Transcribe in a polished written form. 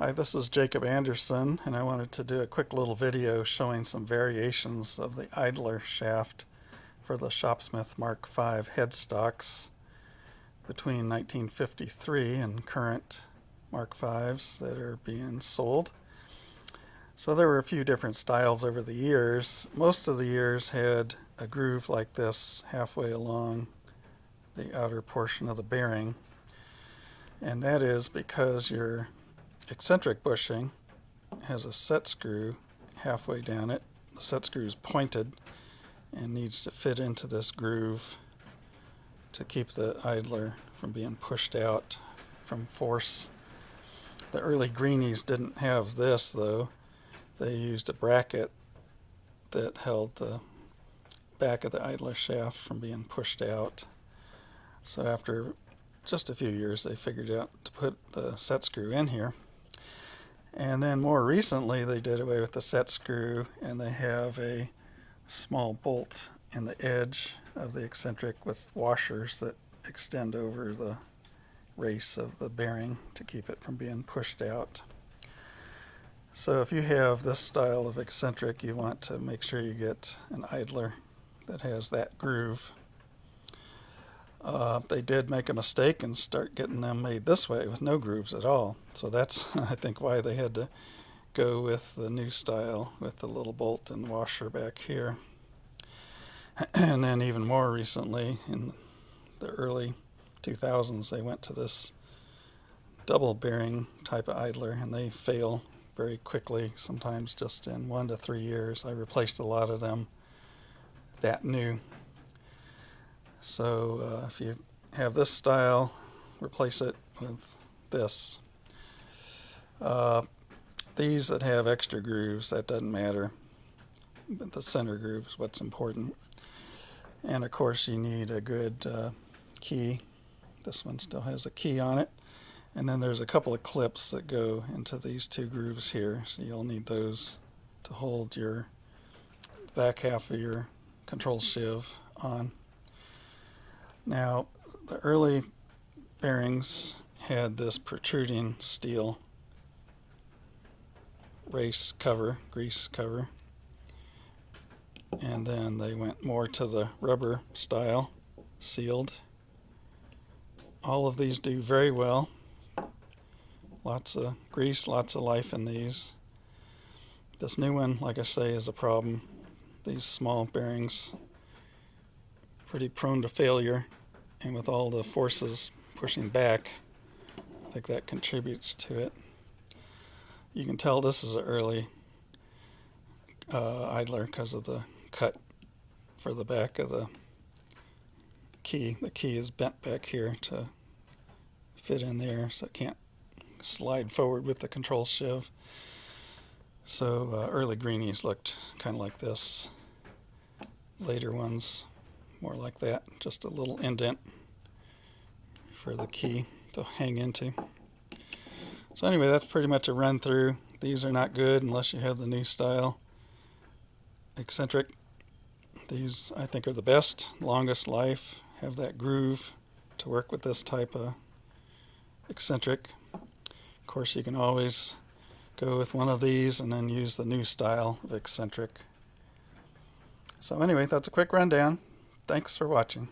Hi, this is Jacob Anderson, and I wanted to do a quick little video showing some variations of the idler shaft for the Shopsmith Mark V headstocks between 1953 and current Mark Vs that are being sold. So there were a few different styles over the years. Most of the years had a groove like this halfway along the outer portion of the bearing, and that is because your eccentric bushing has a set screw halfway down it. The set screw is pointed and needs to fit into this groove to keep the idler from being pushed out from force. The early greenies didn't have this though. They used a bracket that held the back of the idler shaft from being pushed out. So after just a few years they figured out to put the set screw in here. And then more recently they did away with the set screw and they have a small bolt in the edge of the eccentric with washers that extend over the race of the bearing to keep it from being pushed out. So if you have this style of eccentric, you want to make sure you get an idler that has that groove. They did make a mistake and start getting them made this way with no grooves at all. So that's, I think, why they had to go with the new style with the little bolt and washer back here. And then even more recently, in the early 2000s, they went to this double bearing type of idler, and they fail very quickly, sometimes just in 1 to 3 years. I replaced a lot of them that new. So if you have this style, replace it with this. These that have extra grooves, that doesn't matter, but the center groove is what's important. And of course you need a good key. This one still has a key on it. And then there's a couple of clips that go into these two grooves here, so you'll need those to hold your back half of your control shiv on. Now, the early bearings had this protruding steel race cover, grease cover, and then they went more to the rubber style, sealed. All of these do very well. Lots of grease, lots of life in these. This new one, like I say, is a problem. These small bearings, pretty prone to failure, and with all the forces pushing back, I think that contributes to it. You can tell this is an early idler because of the cut for the back of the key. The key is bent back here to fit in there, so it can't slide forward with the control shiv. So early greenies looked kind of like this. Later ones more like that, just a little indent for the key to hang into. So anyway, that's pretty much a run through. These are not good unless you have the new style eccentric. These I think are the best, longest life, have that groove to work with this type of eccentric. Of course you can always go with one of these and then use the new style of eccentric. So anyway, that's a quick rundown. Thanks for watching.